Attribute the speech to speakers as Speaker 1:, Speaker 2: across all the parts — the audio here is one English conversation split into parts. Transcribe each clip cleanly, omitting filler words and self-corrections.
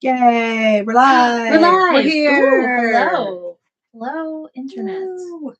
Speaker 1: Yay, we're live.
Speaker 2: We're live.
Speaker 1: We're here.
Speaker 2: Ooh, hello. Hello, internet.
Speaker 1: Ooh.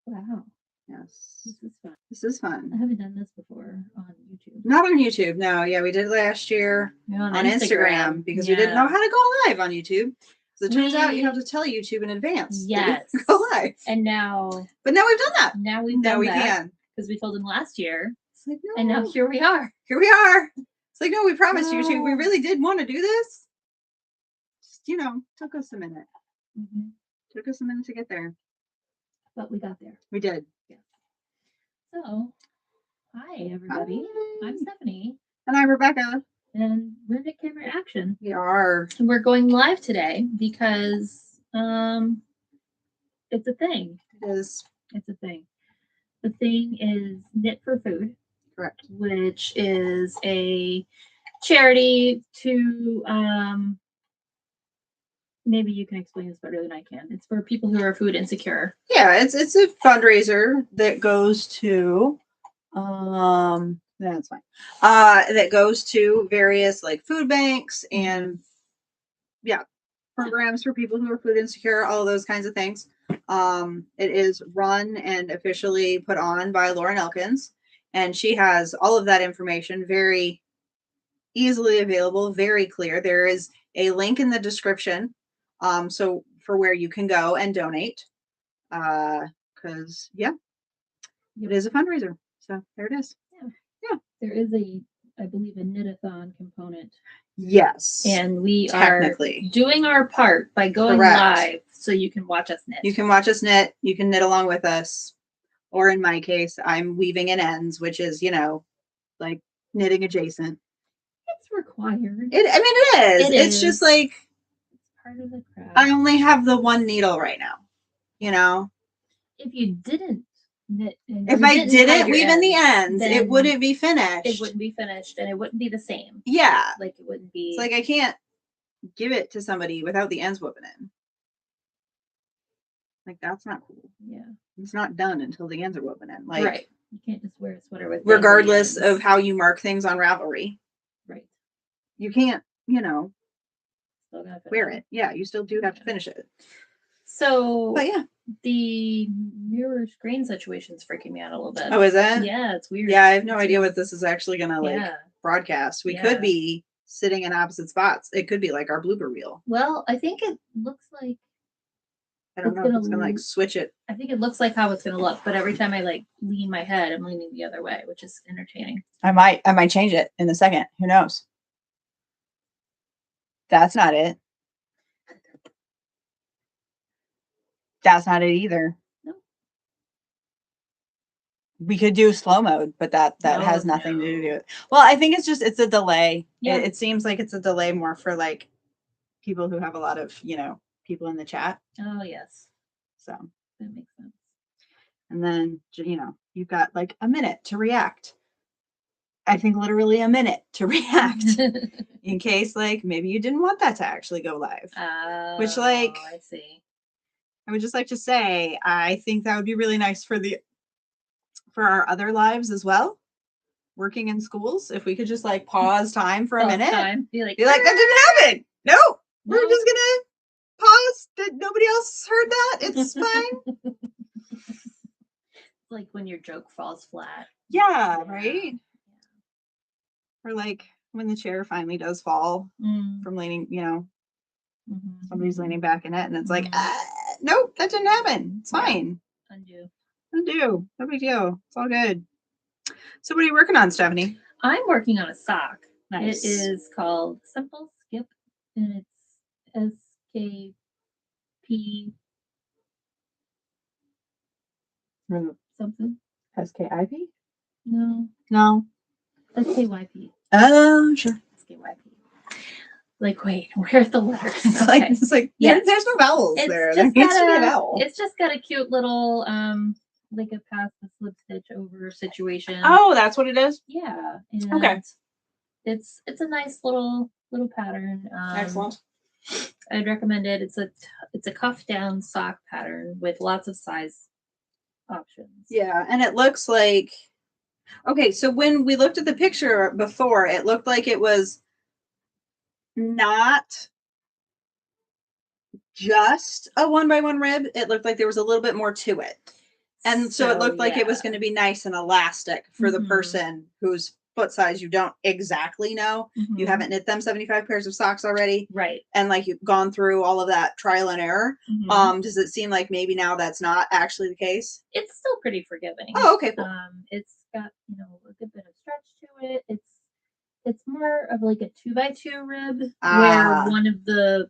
Speaker 2: Wow.
Speaker 1: Yes.
Speaker 2: This is fun.
Speaker 1: This is fun.
Speaker 2: I haven't done this before on YouTube.
Speaker 1: Not on YouTube, no. Yeah, we did it last year on Instagram because we didn't know how to go live on YouTube. So it turns out you have to tell YouTube in advance.
Speaker 2: Yes.
Speaker 1: To go live.
Speaker 2: And now.
Speaker 1: But now we've done that.
Speaker 2: Now we've done
Speaker 1: we
Speaker 2: that.
Speaker 1: can.
Speaker 2: Because we told them last year.
Speaker 1: It's like, no.
Speaker 2: And now here we are.
Speaker 1: Here we are. It's like, no, we promised YouTube. We really did want to do this. Just, took us a minute.
Speaker 2: Mm-hmm.
Speaker 1: Took us a minute to get there.
Speaker 2: But we got there.
Speaker 1: We did.
Speaker 2: Yeah. So, hi, everybody.
Speaker 1: Hi.
Speaker 2: I'm Stephanie.
Speaker 1: And I'm Rebecca.
Speaker 2: And we're Knit Camera Action.
Speaker 1: We are.
Speaker 2: And we're going live today because it's a thing.
Speaker 1: It is.
Speaker 2: It's a thing. The thing is Knit for Food.
Speaker 1: Correct.
Speaker 2: Which is a charity to maybe you can explain this better than I can. It's for people who are food insecure.
Speaker 1: Yeah, it's a fundraiser that goes to that's fine. That goes to various like food banks and programs for people who are food insecure, all of those kinds of things. It is run and officially put on by Laura Nelkins, and she has all of that information very easily available, very clear. There is a link in the description, so for where you can go and donate, because it is a fundraiser. So there it is. Yeah.
Speaker 2: There is I believe a knit-a-thon component.
Speaker 1: Yes.
Speaker 2: And we are doing our part by going live so you can watch us knit.
Speaker 1: You can watch us knit. You can knit along with us. Or in my case, I'm weaving in ends, which is, like knitting adjacent.
Speaker 2: It's required.
Speaker 1: It is. It's just like
Speaker 2: it's part of the craft.
Speaker 1: I only have the one needle right now.
Speaker 2: If you didn't knit,
Speaker 1: if I didn't weave in the ends, it wouldn't be finished.
Speaker 2: It wouldn't be finished, and it wouldn't be the same.
Speaker 1: Yeah,
Speaker 2: like it wouldn't be.
Speaker 1: It's like I can't give it to somebody without the ends woven in. Like that's not cool.
Speaker 2: Yeah,
Speaker 1: it's not done until the ends are woven in. Like
Speaker 2: right, you can't just wear a sweater with.
Speaker 1: Regardless of how you mark things on Ravelry,
Speaker 2: right?
Speaker 1: You can't,
Speaker 2: still
Speaker 1: wear it. Yeah, you still do have to finish it.
Speaker 2: So,
Speaker 1: but yeah,
Speaker 2: the mirror screen situation is freaking me out a little bit.
Speaker 1: Oh, is it?
Speaker 2: Yeah, it's weird.
Speaker 1: Yeah, I have no idea what this is actually gonna broadcast. We could be sitting in opposite spots. It could be like our blooper reel.
Speaker 2: Well, I think it looks like.
Speaker 1: I don't know if it's gonna like switch it.
Speaker 2: I think it looks like how it's gonna look, but every time I like lean my head, I'm leaning the other way, which is entertaining.
Speaker 1: I might change it in a second. Who knows? That's not it. That's not it either.
Speaker 2: No.
Speaker 1: We could do slow mode, but that has nothing to do with it. Well, I think it's a delay. Yeah. It seems like it's a delay more for like people who have a lot of, people in the chat.
Speaker 2: Oh, yes.
Speaker 1: So
Speaker 2: that makes sense.
Speaker 1: And then, you've got like a minute to react. I think literally a minute to react in case like maybe you didn't want that to actually go live. Which like
Speaker 2: I see.
Speaker 1: I would just like to say, I think that would be really nice for our other lives as well. Working in schools, if we could just like pause time for a minute.
Speaker 2: Be like,
Speaker 1: that didn't happen. No, we're just gonna pause. That nobody else heard that. It's fine.
Speaker 2: Like when your joke falls flat.
Speaker 1: Yeah, right. Yeah. Or like when the chair finally does fall from leaning, somebody's leaning back in it, and it's like, nope, that didn't happen. It's fine. Undo. No big deal. It's all good. So what are you working on, Stephanie?
Speaker 2: I'm working on a sock.
Speaker 1: Nice.
Speaker 2: It is called Simple Skip, and it's SKP something.
Speaker 1: SKIP?
Speaker 2: No. SKYP.
Speaker 1: Oh, sure.
Speaker 2: SKYP. Like, wait, where's the letters?
Speaker 1: It's like there's no vowels there. There needs to be a vowel.
Speaker 2: It's just got a cute little like a pass the slip stitch over situation.
Speaker 1: Oh, that's what it is?
Speaker 2: Yeah.
Speaker 1: Okay.
Speaker 2: It's a nice little pattern.
Speaker 1: Excellent.
Speaker 2: I'd recommend it. It's a cuff down sock pattern with lots of size options.
Speaker 1: Yeah, and it looks like, okay, so when we looked at the picture before, it looked like it was not just a 1x1 rib. It looked like there was a little bit more to it. And so it looked like it was going to be nice and elastic for the person whose foot size you don't exactly know. You haven't knit them 75 pairs of socks already.
Speaker 2: Right.
Speaker 1: And like you've gone through all of that trial and error. Does it seem like maybe now that's not actually the case?
Speaker 2: It's still pretty forgiving.
Speaker 1: Oh, okay, cool.
Speaker 2: It's got, you know, a good bit of stretch to it. It's more of like a 2x2 rib where one of the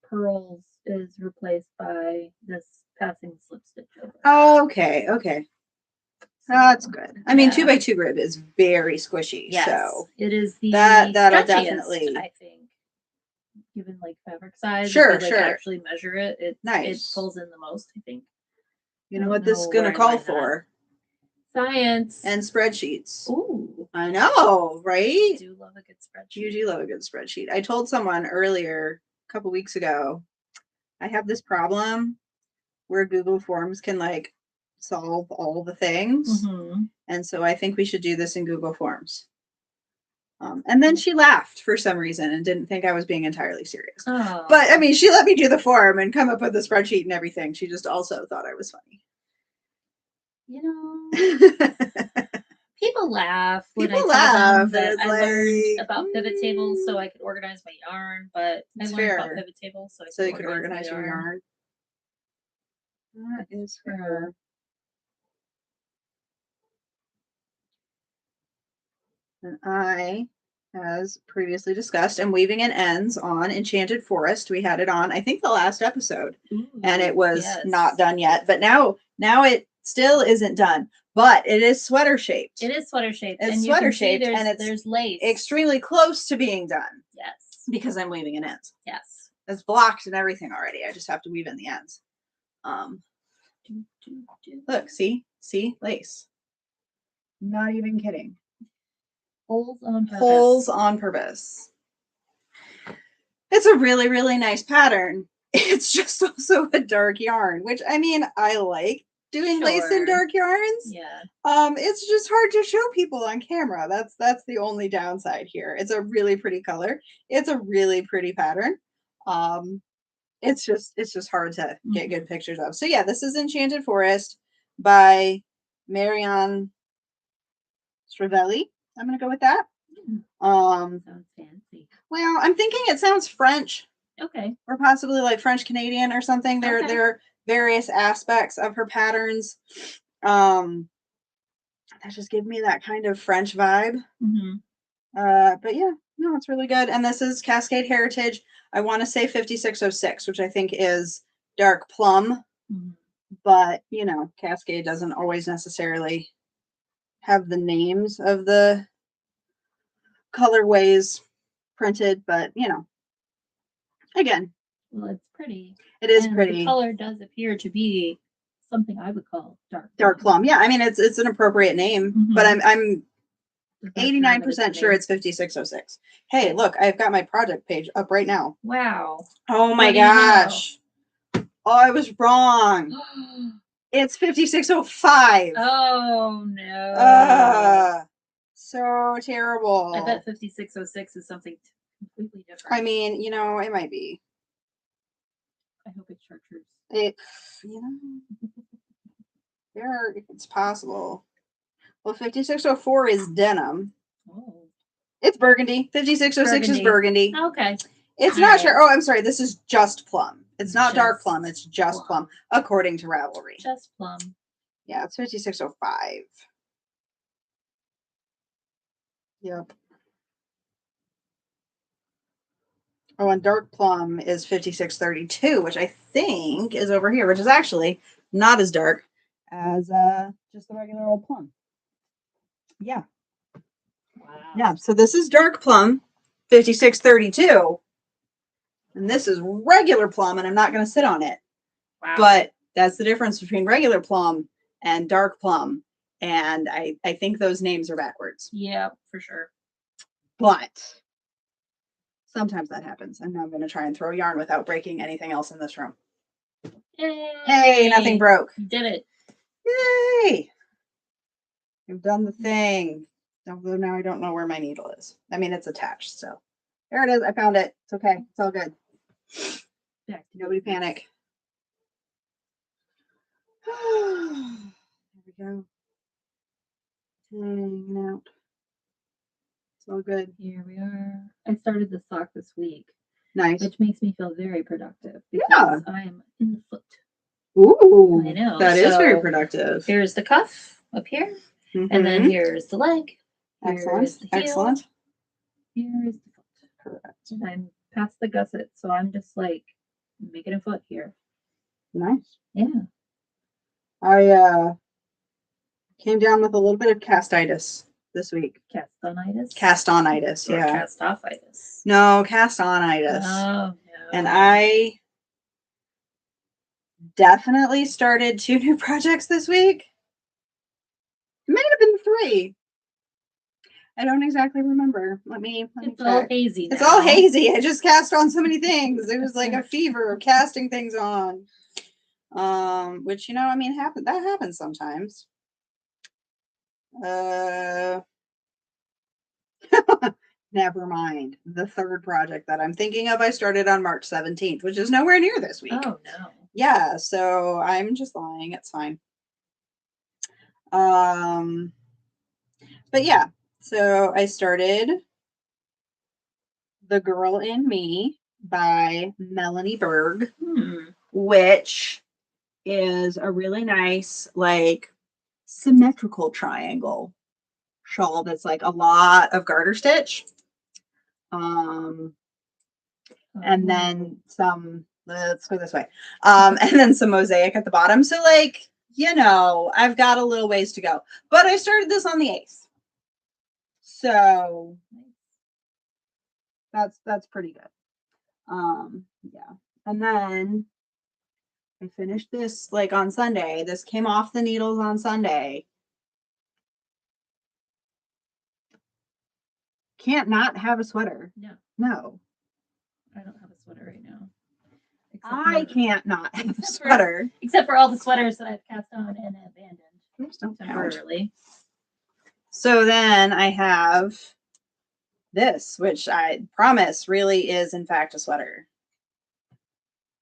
Speaker 2: purls is replaced by this passing slip stitch over.
Speaker 1: Oh, okay. That's good. I mean, 2x2 rib is very squishy.
Speaker 2: Yes,
Speaker 1: so
Speaker 2: it is the
Speaker 1: that'll
Speaker 2: stretchiest,
Speaker 1: definitely,
Speaker 2: I think, given like fabric size.
Speaker 1: Sure,
Speaker 2: if you, like, actually measure it. It pulls in the most, I think.
Speaker 1: You know what this is gonna call for?
Speaker 2: Science
Speaker 1: and spreadsheets.
Speaker 2: Ooh,
Speaker 1: I know, right?
Speaker 2: I do love a good spreadsheet.
Speaker 1: You do love a good spreadsheet. I told someone earlier, a couple weeks ago, I have this problem where Google Forms can like solve all the things. And so I think we should do this in Google Forms. And then she laughed for some reason and didn't think I was being entirely serious.
Speaker 2: Oh.
Speaker 1: But I mean, she let me do the form and come up with the spreadsheet and everything. She just also thought I was funny.
Speaker 2: You know, people laugh when I tell them that I learned about pivot tables so I could organize my yarn, but I learned about pivot tables so I could organize your yarn.
Speaker 1: That is fair. And I, as previously discussed, am weaving in ends on Enchanted Forest. We had it on, I think, the last episode, and it was not done yet. But now it still isn't done. But it is sweater shaped.
Speaker 2: It is sweater shaped.
Speaker 1: It's sweater shaped, and
Speaker 2: there's lace
Speaker 1: extremely close to being done.
Speaker 2: Yes,
Speaker 1: because I'm weaving in ends.
Speaker 2: Yes,
Speaker 1: it's blocked and everything already. I just have to weave in the ends. Look, see lace. Not even kidding.
Speaker 2: Holes on purpose.
Speaker 1: Holes on purpose. It's a really, really nice pattern. It's just also a dark yarn, which I mean, I like doing lace in dark yarns.
Speaker 2: Yeah.
Speaker 1: It's just hard to show people on camera. That's the only downside here. It's a really pretty color. It's a really pretty pattern. It's just hard to get good pictures of. So yeah, this is Enchanted Forest by Marion Stravelli. I'm gonna go with that.
Speaker 2: Sounds fancy.
Speaker 1: Well, I'm thinking it sounds French.
Speaker 2: Okay.
Speaker 1: Or possibly like French Canadian or something. There are various aspects of her patterns that just give me that kind of French vibe. But yeah, no, it's really good. And this is Cascade Heritage. I want to say 5606, which I think is dark plum. But you know, Cascade doesn't always necessarily have the names of the colorways printed, but you know, again,
Speaker 2: well, it's pretty.
Speaker 1: It is pretty.
Speaker 2: The color does appear to be something I would call
Speaker 1: dark plum. Yeah, I mean it's an appropriate name, but I'm 89% sure it's 5606. Hey, look, I've got my project page up right now.
Speaker 2: Wow.
Speaker 1: Oh my gosh. Oh, I was wrong. It's 5605.
Speaker 2: Oh no.
Speaker 1: So terrible.
Speaker 2: I bet 5606 is something completely different.
Speaker 1: I mean, you know, it might be.
Speaker 2: I hope it's chartreuse.
Speaker 1: You know, it's possible. Well, 5604 is denim.
Speaker 2: Oh.
Speaker 1: It's burgundy. 5606 is burgundy.
Speaker 2: Okay.
Speaker 1: It's not sure. Oh, I'm sorry. This is just plum. It's not dark plum. It's just plum, according to Ravelry.
Speaker 2: Just plum.
Speaker 1: Yeah, it's 5605. Yep. Oh, and dark plum is 5632, which I think is over here, which is actually not as dark as just the regular old plum. Yeah. Wow. Yeah, so this is dark plum, 5632. And this is regular plum, and I'm not going to sit on it. Wow. But that's the difference between regular plum and dark plum. And I think those names are backwards.
Speaker 2: Yeah, for sure.
Speaker 1: But sometimes that happens. And now I'm going to try and throw yarn without breaking anything else in this room.
Speaker 2: Yay.
Speaker 1: Hey, nothing broke.
Speaker 2: You did it.
Speaker 1: Yay. You've done the thing. Although now I don't know where my needle is. I mean, it's attached, so There it is. I found it. It's okay. It's all good. Nobody panic. There we go. Hanging out. It's all good.
Speaker 2: Here we are. I started the sock this week.
Speaker 1: Nice.
Speaker 2: Which makes me feel very productive because I am in the foot.
Speaker 1: Ooh.
Speaker 2: I know.
Speaker 1: That is very productive.
Speaker 2: Here's the cuff up here. And then here's the leg.
Speaker 1: Excellent.
Speaker 2: The heel.
Speaker 1: Excellent.
Speaker 2: Here's the foot.
Speaker 1: Correct.
Speaker 2: And I'm past the gusset, so I'm just like making a foot here.
Speaker 1: Nice.
Speaker 2: Yeah.
Speaker 1: I came down with a little bit of castitis this week.
Speaker 2: Castonitis?
Speaker 1: Castonitis, yeah.
Speaker 2: Cast-offitis.
Speaker 1: No, castonitis.
Speaker 2: Oh, no.
Speaker 1: And I definitely started 2 new projects this week. It might have been 3. I don't exactly remember. Let me
Speaker 2: It's
Speaker 1: check.
Speaker 2: all hazy now.
Speaker 1: It's all hazy. I just cast on so many things. It was like a fever of casting things on. Which, you know, I mean, that happens sometimes. Never mind. The 3rd project that I'm thinking of, I started on March 17th, which is nowhere near this week.
Speaker 2: Oh, no.
Speaker 1: Yeah, so I'm just lying. It's fine. But yeah, so I started The Girl in Me by Melanie Berg, which is a really nice, like, symmetrical triangle shawl that's like a lot of garter stitch. And then some, let's go this way. And then some mosaic at the bottom. So, like, you know, I've got a little ways to go. But I started this on the 8th. So that's pretty good. Yeah. And then I finished this like on Sunday. This came off the needles on Sunday. Can't not have a sweater. No.
Speaker 2: I don't have a sweater right now.
Speaker 1: I can't not have a sweater.
Speaker 2: Except for all the sweaters that I've cast on and abandoned
Speaker 1: temporarily. So then I have this, which I promise really is in fact a sweater.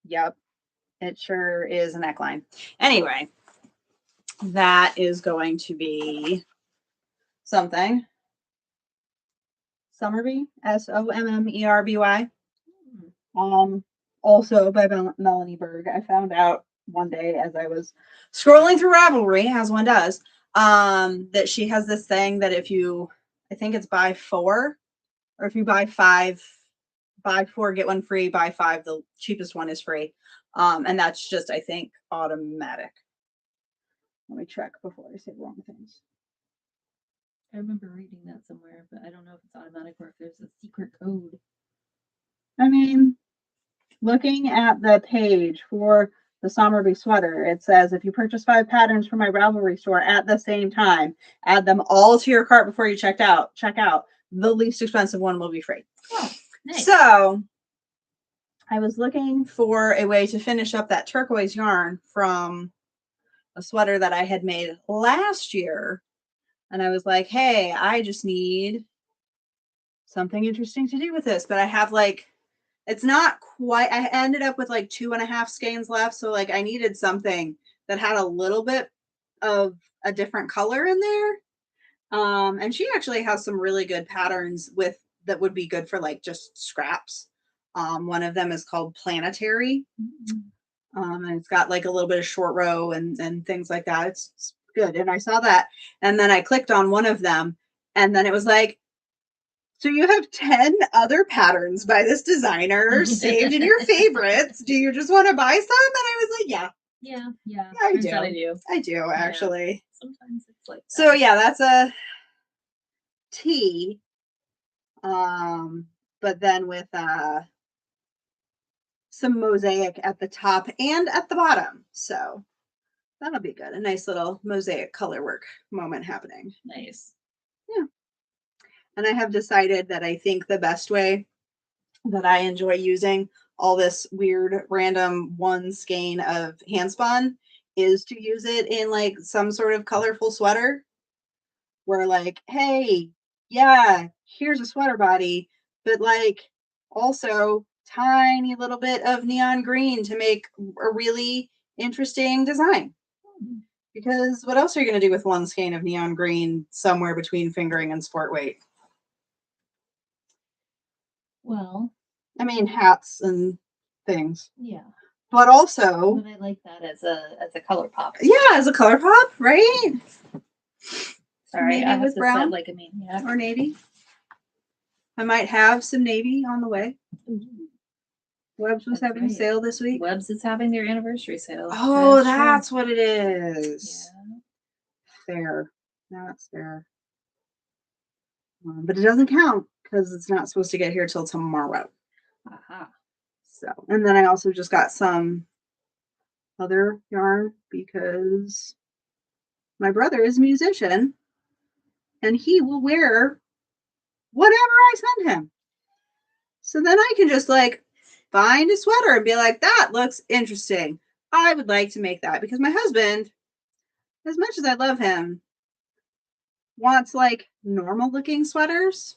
Speaker 1: Yep. It sure is a neckline. Anyway, that is going to be something. Sommerby, Sommerby. Also by Melanie Berg. I found out one day as I was scrolling through Ravelry, as one does, that she has this thing that if you, I think it's buy 4, or if you buy 5, buy 4, get 1 free, buy 5, the cheapest one is free. And that's just, I think, automatic. Let me check before I say wrong things.
Speaker 2: I remember reading that somewhere, but I don't know if it's automatic or if there's a secret code.
Speaker 1: I mean, looking at the page for the Sommerby sweater, it says if you purchase 5 patterns from my Ravelry store at the same time, add them all to your cart before you check out. The least expensive one will be free.
Speaker 2: Oh, nice.
Speaker 1: So I was looking for a way to finish up that turquoise yarn from a sweater that I had made last year. And I was like, hey, I just need something interesting to do with this. But I have like, it's not quite, I ended up with like 2.5 skeins left. So like I needed something that had a little bit of a different color in there. And she actually has some really good patterns that would be good for like just scraps. One of them is called Planetary. And it's got like a little bit of short row and things like that. It's good. And I saw that. And then I clicked on one of them. And then it was like, so you have 10 other patterns by this designer saved in your favorites. Do you just want to buy some? And I was like, yeah.
Speaker 2: Yeah.
Speaker 1: I do, actually.
Speaker 2: Sometimes it's like that.
Speaker 1: So yeah, that's a tee. But then with some mosaic at the top and at the bottom. So that'll be good. A nice little mosaic color work moment happening.
Speaker 2: Nice.
Speaker 1: Yeah. And I have decided that I think the best way that I enjoy using all this weird random 1 skein of handspun is to use it in like some sort of colorful sweater where like, hey, yeah, here's a sweater body, but like also tiny little bit of neon green to make a really interesting design. Because what else are you going to do with one skein of neon green somewhere between fingering and sport weight?
Speaker 2: Well,
Speaker 1: I mean, hats and things.
Speaker 2: yeah.
Speaker 1: But also,
Speaker 2: but I like that as a color pop.
Speaker 1: Yeah, as a color pop, right?
Speaker 2: Sorry,
Speaker 1: maybe
Speaker 2: I
Speaker 1: with brown,
Speaker 2: like a maniac.
Speaker 1: or navy. I might have some navy on the way. Webbs was having a sale this week.
Speaker 2: Webbs is having their anniversary sale.
Speaker 1: Oh, that's what it is.
Speaker 2: Yeah.
Speaker 1: Fair. That's fair. But it doesn't count because it's not supposed to get here till tomorrow.
Speaker 2: Aha.
Speaker 1: So, and then I also just got some other yarn because my brother is a musician and he will wear whatever I send him. So then I can just like find a sweater and be like, that looks interesting. I would like to make that because my husband, as much as I love him, wants like normal looking sweaters.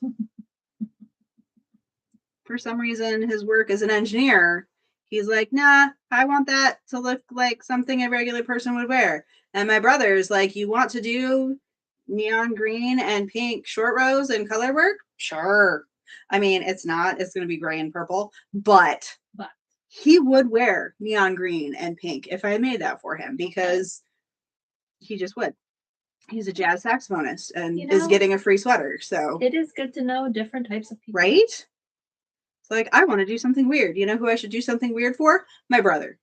Speaker 1: For some reason, his work as an engineer, he's like, nah, I want that to look like something a regular person would wear. And my brother's like, you want to do neon green and pink short rows and color work? Sure. I mean, it's going to be gray and purple, but he would wear neon green and pink if I made that for him because he just would. He's a jazz saxophonist and is getting a free sweater. So
Speaker 2: it is good to know different types of people.
Speaker 1: Right? It's like, I want to do something weird. You know who I should do something weird for? My brother.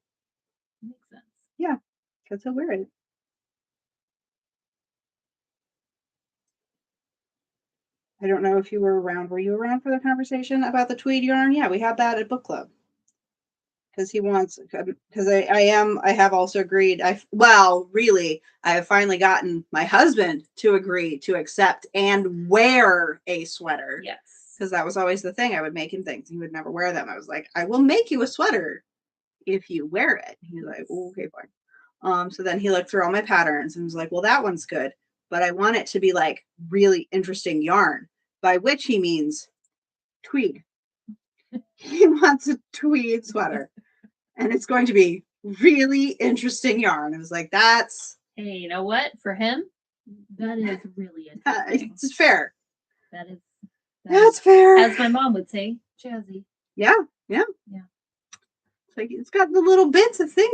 Speaker 2: Makes sense.
Speaker 1: Yeah, because he'll wear it. I don't know if you were around. Were you around for the conversation about the tweed yarn? Yeah, we had that at book club. Because he wants, because I have also agreed. Really, I have finally gotten my husband to agree to accept and wear a sweater.
Speaker 2: Yes.
Speaker 1: Because that was always the thing. I would make him things. He would never wear them. I was like, I will make you a sweater if you wear it. He's like, oh, okay, fine. So then he looked through all my patterns and was like, well, that one's good. But I want it to be like really interesting yarn, by which he means tweed. He wants a tweed sweater. And it's going to be really interesting yarn. I was like, that's...
Speaker 2: Hey, you know what? For him, that is really interesting.
Speaker 1: It's fair.
Speaker 2: That's
Speaker 1: fair.
Speaker 2: As my mom would say, jazzy.
Speaker 1: Yeah. It's like, it's got the little bits of things